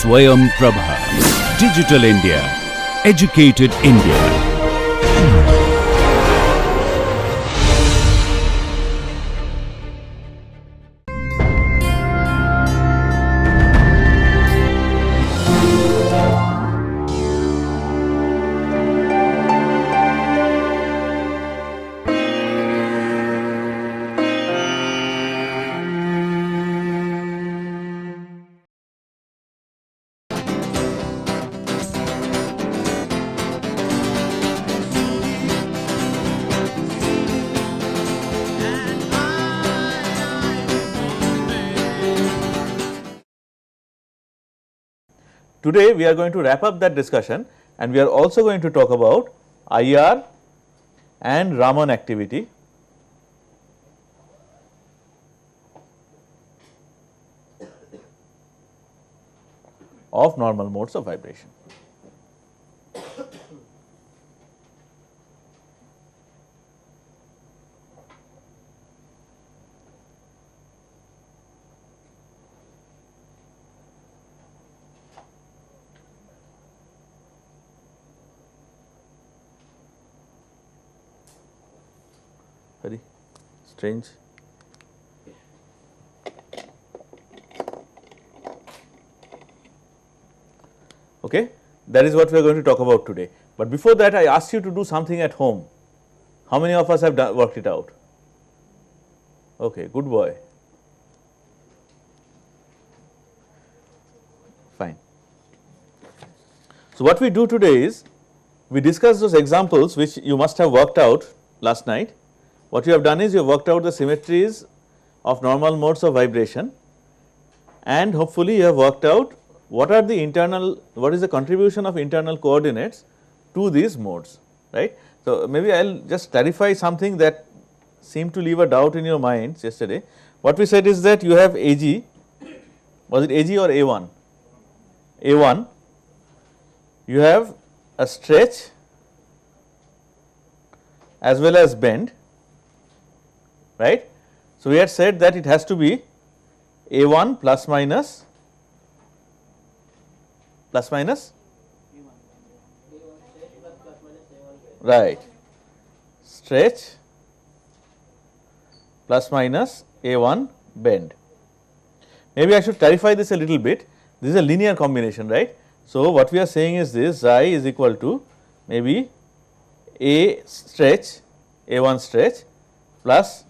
Swayam Prabha. Digital India. Educated India. Today we are going to wrap up that discussion, and we are also going to talk about IR and Raman activity. Of normal modes of vibration. Very strange. Okay, that is what we are going to talk about today. But before that, I asked you to do something at home. How many of us have worked it out? Okay, good boy. Fine. So, what we do today is we discuss those examples which you must have worked out last night. What you have done is you have worked out the symmetries of normal modes of vibration, and hopefully you have worked out what are the internal, what is the contribution of internal coordinates to these modes, right. So, maybe I will just clarify something that seemed to leave a doubt in your minds yesterday. What we said is that you have AG, was it AG or A1? A1, you have a stretch as well as bend, right. So, we had said that it has to be A1 plus minus right, stretch plus minus A1 bend. Maybe I should clarify this a little bit. This is a linear combination, right. So, what we are saying is this xi is equal to maybe A stretch, A1 stretch plus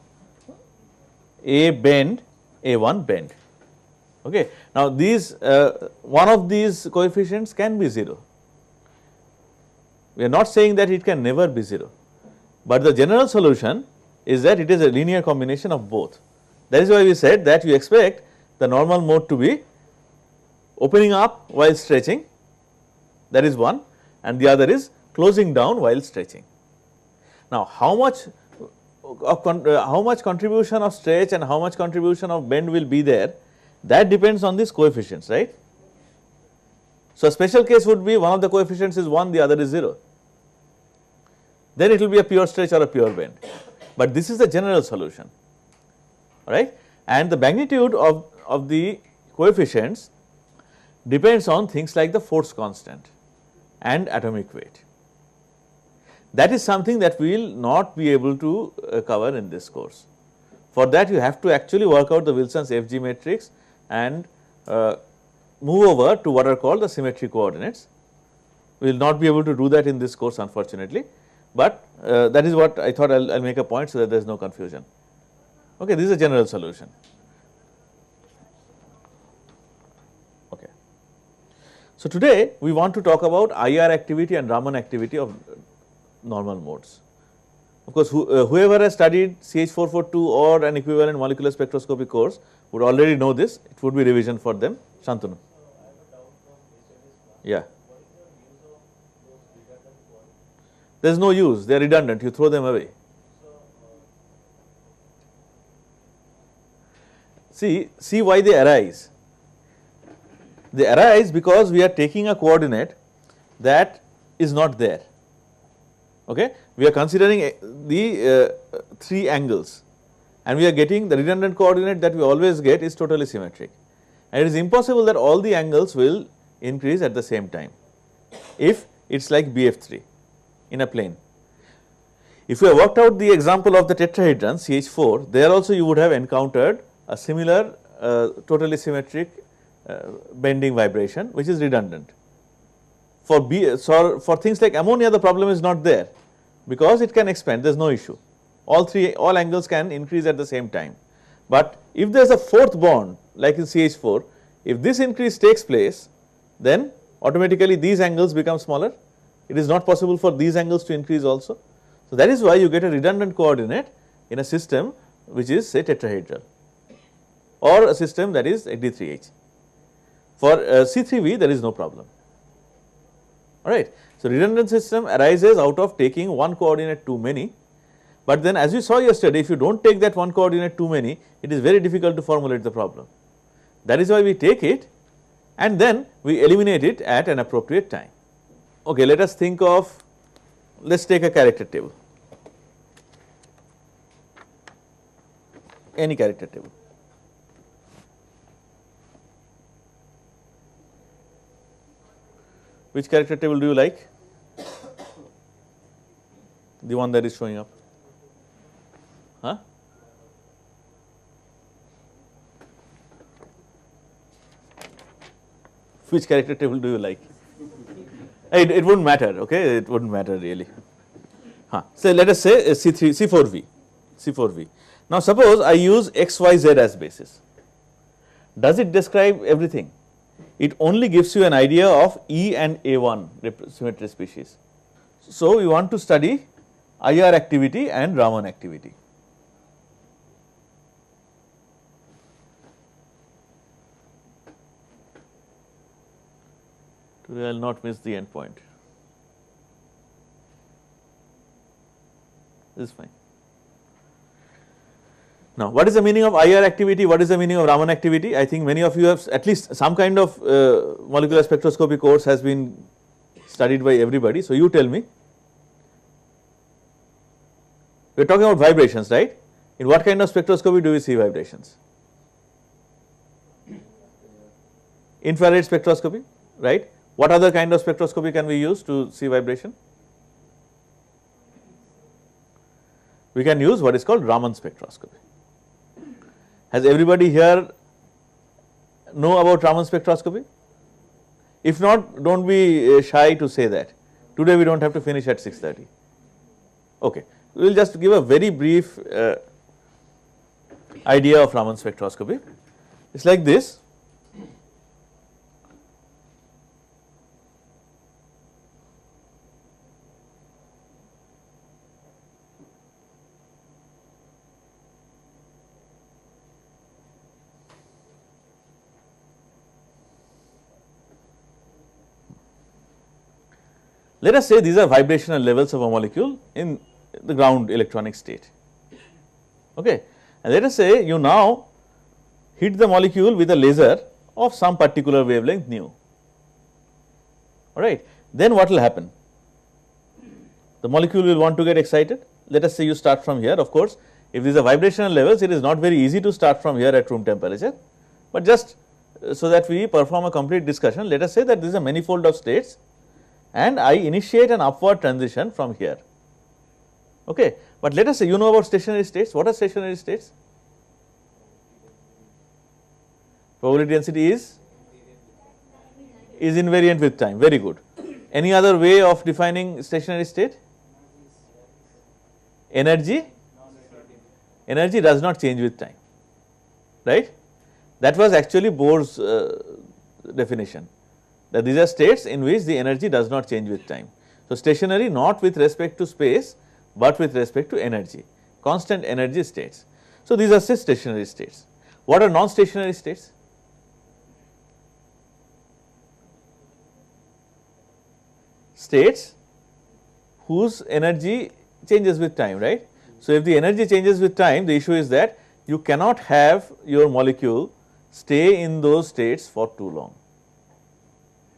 A bend, A1 bend. Okay. Now, these one of these coefficients can be 0. We are not saying that it can never be 0, but the general solution is that it is a linear combination of both. That is why we said that you expect the normal mode to be opening up while stretching, that is one, and the other is closing down while stretching. Now, how much contribution of stretch and how much contribution of bend will be there, that depends on these coefficients, right. So, a special case would be one of the coefficients is 1, the other is 0, then it will be a pure stretch or a pure bend, but this is the general solution, right. And the magnitude of the coefficients depends on things like the force constant and atomic weight. That is something that we will not be able to cover in this course. For that, you have to actually work out the Wilson's FG matrix and move over to what are called the symmetry coordinates. We will not be able to do that in this course, unfortunately, but that is what I thought I will make a point so that there is no confusion. Okay, this is a general solution. Okay. So, today we want to talk about IR activity and Raman activity of normal modes. Of course, whoever has studied CH442 or an equivalent molecular spectroscopy course would already know this. It would be revision for them. Shantanu. Yeah. There is no use, they are redundant, you throw them away. See why they arise. They arise because we are taking a coordinate that is not there. Okay? We are considering the 3 angles, and we are getting the redundant coordinate that we always get is totally symmetric, and it is impossible that all the angles will increase at the same time if it is like BF3 in a plane. If you have worked out the example of the tetrahedron CH4, there also you would have encountered a similar totally symmetric bending vibration which is redundant. For things like ammonia, the problem is not there because it can expand, there is no issue. All angles can increase at the same time. But if there is a fourth bond like in CH4, if this increase takes place, then automatically these angles become smaller. It is not possible for these angles to increase also. So that is why you get a redundant coordinate in a system which is say tetrahedral or a system that is D3H. For C3V there is no problem, alright. So redundant system arises out of taking one coordinate too many, but then as we saw yesterday, if you do not take that one coordinate too many, it is very difficult to formulate the problem. That is why we take it and then we eliminate it at an appropriate time. Okay, let us think of, let us take a character table, any character table. Which character table do you like? The one that is showing up. Huh? Which character table do you like? It would not matter, okay, it would not matter really. So let us say C4V. Now suppose I use XYZ as basis. Does it describe everything? It only gives you an idea of E and A1 symmetry species. So we want to study IR activity and Raman activity. Today I will not miss the end point. This is fine. Now, what is the meaning of IR activity? What is the meaning of Raman activity? I think many of you have at least some kind of molecular spectroscopy course has been studied by everybody. So, you tell me. We are talking about vibrations, right? In what kind of spectroscopy do we see vibrations? Infrared spectroscopy, right? What other kind of spectroscopy can we use to see vibration? We can use what is called Raman spectroscopy. Has everybody here know about Raman spectroscopy? If not, do not be shy to say that. Today we do not have to finish at 6:30. Okay. We will just give a very brief idea of Raman spectroscopy. It is like this. Let us say these are vibrational levels of a molecule in the ground electronic state, okay. And let us say you now hit the molecule with a laser of some particular wavelength nu, alright. Then what will happen? The molecule will want to get excited. Let us say you start from here. Of course, if these are vibrational levels, it is not very easy to start from here at room temperature, but just so that we perform a complete discussion, let us say that this is a manifold of states and I initiate an upward transition from here, okay. But let us say you know about stationary states. What are stationary states? Probability density is invariant with time, very good. Any other way of defining stationary state? Energy does not change with time, right. That was actually Bohr's definition, that these are states in which the energy does not change with time. So, stationary not with respect to space, but with respect to energy, constant energy states. So, these are stationary states. What are non-stationary states? States whose energy changes with time, right. So, if the energy changes with time, the issue is that you cannot have your molecule stay in those states for too long.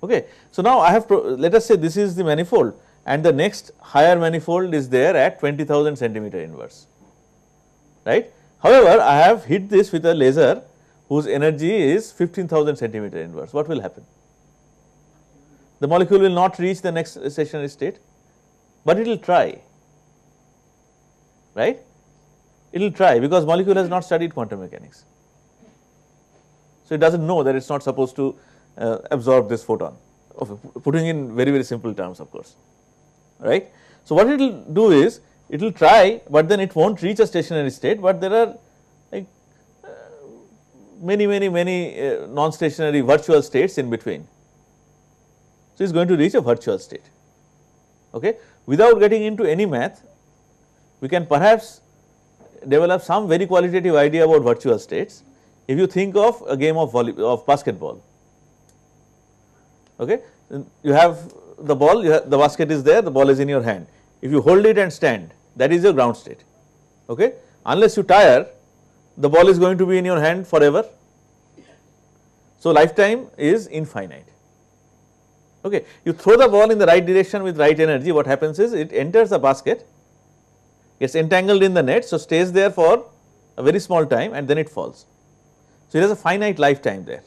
Okay. So, now I have let us say this is the manifold and the next higher manifold is there at 20,000 centimeter inverse, right. However, I have hit this with a laser whose energy is 15,000 centimeter inverse. What will happen? the molecule will not reach the next stationary state, but it will try, right. It will try because molecule has not studied quantum mechanics. So, it does not know that it is not supposed to absorb this photon, putting in very, very simple terms of course, right. So, what it will do is it will try, but then it will not reach a stationary state, but there are like many non-stationary virtual states in between. So, it is going to reach a virtual state. Okay. Without getting into any math, we can perhaps develop some very qualitative idea about virtual states. If you think of a game of basketball, okay, you have the ball, the basket is there, the ball is in your hand. If you hold it and stand, that is your ground state. Okay. Unless you tire, the ball is going to be in your hand forever. So, lifetime is infinite. Okay. You throw the ball in the right direction with right energy, what happens is it enters the basket, gets entangled in the net, so stays there for a very small time and then it falls. So, it has a finite lifetime there.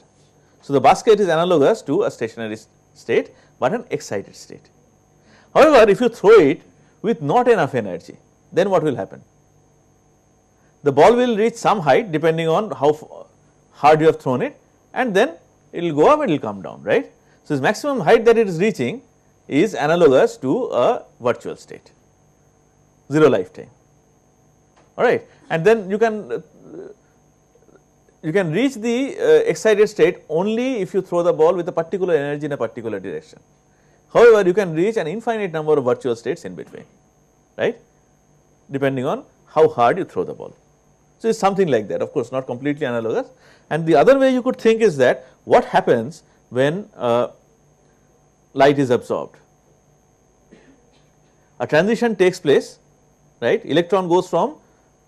So, the basket is analogous to a stationary state, but an excited state. However, if you throw it with not enough energy, then what will happen? The ball will reach some height depending on how hard you have thrown it, and then it will go up and it will come down, right. So, this maximum height that it is reaching is analogous to a virtual state, 0 lifetime, alright. And then you can reach the excited state only if you throw the ball with a particular energy in a particular direction. However, you can reach an infinite number of virtual states in between, right, depending on how hard you throw the ball. So, it is something like that, of course not completely analogous. And the other way you could think is that what happens when light is absorbed? A transition takes place, right, electron goes from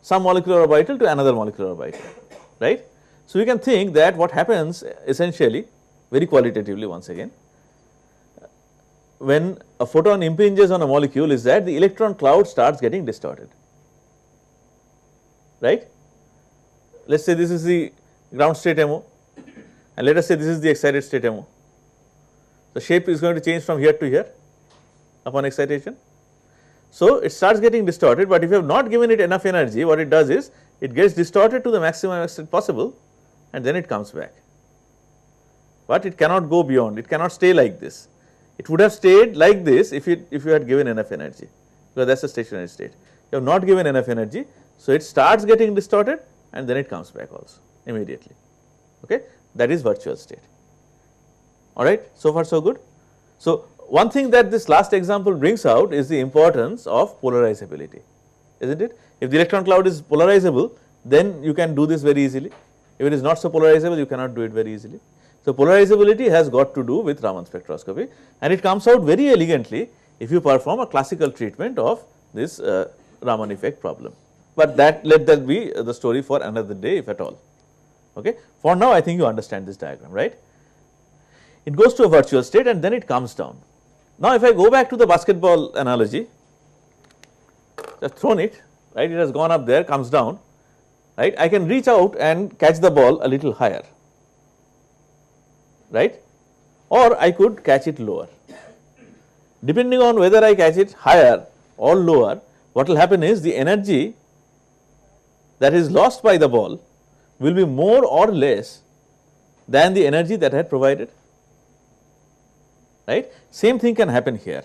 some molecular orbital to another molecular orbital, right. So, we can think that what happens essentially very qualitatively once again, when a photon impinges on a molecule is that the electron cloud starts getting distorted, right. Let us say this is the ground state MO and let us say this is the excited state MO. The shape is going to change from here to here upon excitation. So, it starts getting distorted, but if you have not given it enough energy, what it does is it gets distorted to the maximum extent possible and then it comes back, but it cannot go beyond, it cannot stay like this. It would have stayed like this if you had given enough energy, because that is a stationary state. You have not given enough energy, so it starts getting distorted and then it comes back also immediately, okay. That is virtual state, alright. So far so good. So, one thing that this last example brings out is the importance of polarizability, isn't it? If the electron cloud is polarizable, then you can do this very easily. If it is not so polarizable, you cannot do it very easily. So, polarizability has got to do with Raman spectroscopy, and it comes out very elegantly if you perform a classical treatment of this Raman effect problem. But that let that be the story for another day if at all. Okay. For now, I think you understand this diagram, right. It goes to a virtual state and then it comes down. Now, if I go back to the basketball analogy, just thrown it, right, it has gone up there, comes down, right, I can reach out and catch the ball a little higher, right, or I could catch it lower. Depending on whether I catch it higher or lower, what will happen is the energy that is lost by the ball will be more or less than the energy that I had provided, right. Same thing can happen here.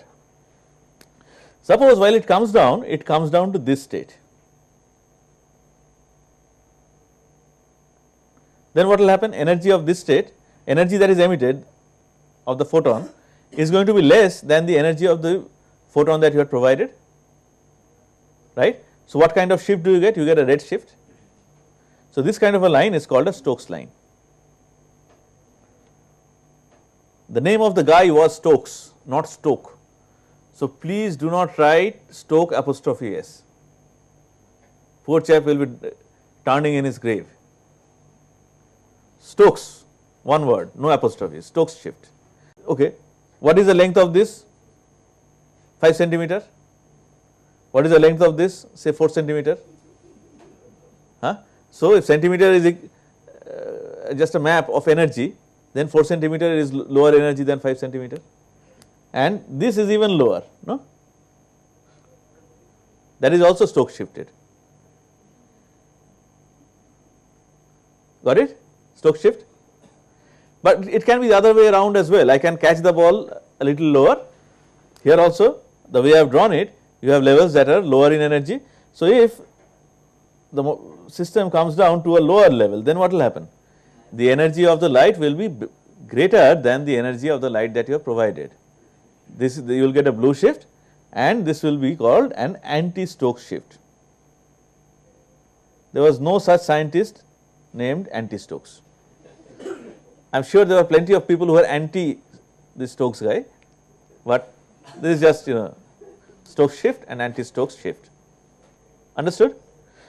Suppose while it comes down to this state. Then what will happen? Energy of this state, energy that is emitted of the photon is going to be less than the energy of the photon that you had provided, right. So, what kind of shift do you get? You get a red shift. So, this kind of a line is called a Stokes line. The name of the guy was Stokes, not Stoke. So, please do not write Stoke apostrophe S. Poor chap will be turning in his grave. Stokes, one word, no apostrophe, Stokes shift. Okay. What is the length of this? 5 centimeter. What is the length of this? Say 4 centimeter. Huh? So, if centimeter is just a map of energy, then 4 centimeter is lower energy than 5 centimeter. and this is even lower, no? That is also Stokes shifted. Got it? Stokes shift. But it can be the other way around as well. I can catch the ball a little lower. Here also, the way I have drawn it, you have levels that are lower in energy. So, if the system comes down to a lower level, then what will happen? The energy of the light will be greater than the energy of the light that you have provided. This you will get a blue shift, and this will be called an anti-Stokes shift. There was no such scientist named anti-Stokes. I am sure there were plenty of people who were anti this Stokes guy, but this is just Stokes shift and anti-Stokes shift. Understood?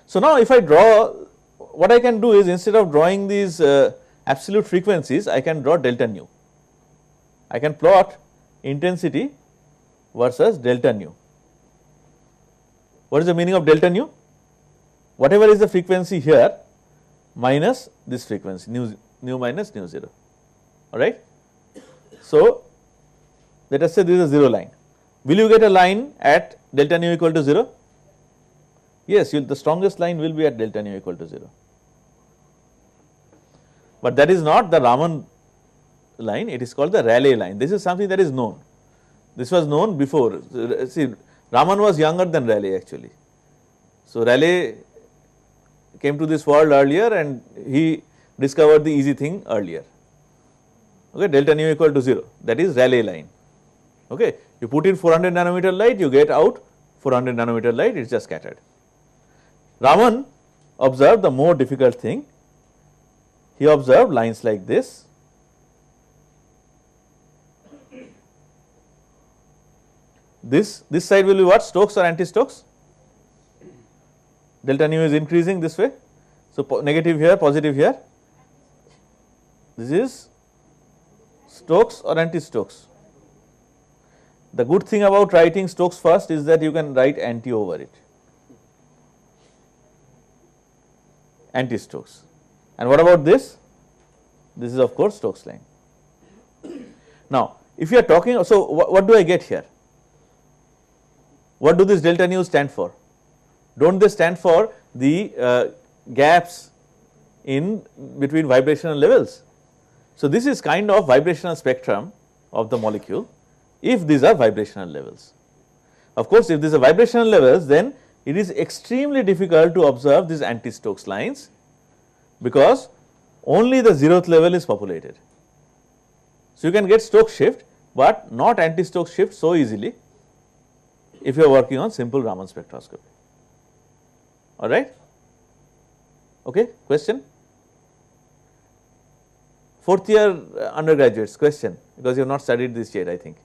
So, now if I draw, what I can do is, instead of drawing these absolute frequencies, I can draw delta nu. I can plot intensity versus delta nu. What is the meaning of delta nu? Whatever is the frequency here minus this frequency, nu minus nu 0, alright. So, let us say this is a 0 line. Will you get a line at delta nu equal to 0? Yes, the strongest line will be at delta nu equal to 0. But that is not the Raman line, it is called the Rayleigh line. This is something that is known. This was known before. See, Raman was younger than Rayleigh actually. So, Rayleigh came to this world earlier and he discovered the easy thing earlier. Okay, delta nu equal to 0, that is Rayleigh line. Okay, you put in 400 nanometer light, you get out 400 nanometer light, it is just scattered. Raman observed the more difficult thing. He observed lines like this. This side will be what? Stokes or anti-Stokes? Delta nu is increasing this way. So, negative here, positive here. This is Stokes or anti-Stokes. The good thing about writing Stokes first is that you can write anti over it. Anti-Stokes. And what about this? This is of course Stokes line. Now, if you are talking, so what do I get here? What do this delta nu stand for? Don't they stand for the gaps in between vibrational levels? So, this is kind of vibrational spectrum of the molecule if these are vibrational levels. Of course, if these are vibrational levels, then it is extremely difficult to observe these anti-Stokes lines, because only the 0th level is populated. So, you can get Stokes shift, but not anti-Stokes shift so easily if you are working on simple Raman spectroscopy. Alright? Okay, question? 4th year undergraduates, question, because you have not studied this yet, I think.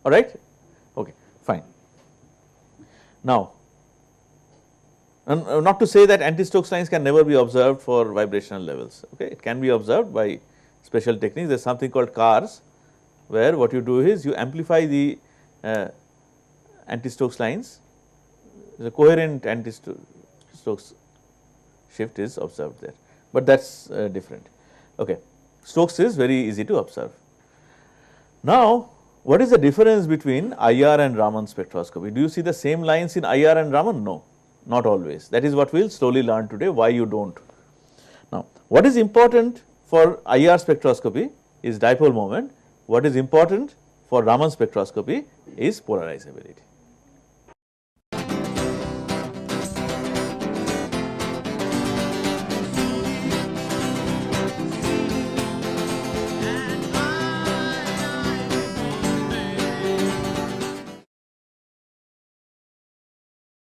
Alright? Okay, fine. Now, not to say that anti-Stokes lines can never be observed for vibrational levels, okay. It can be observed by special techniques. There is something called CARS, where what you do is you amplify the anti-Stokes lines, the coherent anti-Stokes shift is observed there, but that is different. Okay. Stokes is very easy to observe. Now, what is the difference between IR and Raman spectroscopy? Do you see the same lines in IR and Raman? No, not always. That is what we will slowly learn today, why you do not. Now, what is important for IR spectroscopy is dipole moment. What is important for Raman spectroscopy is polarizability.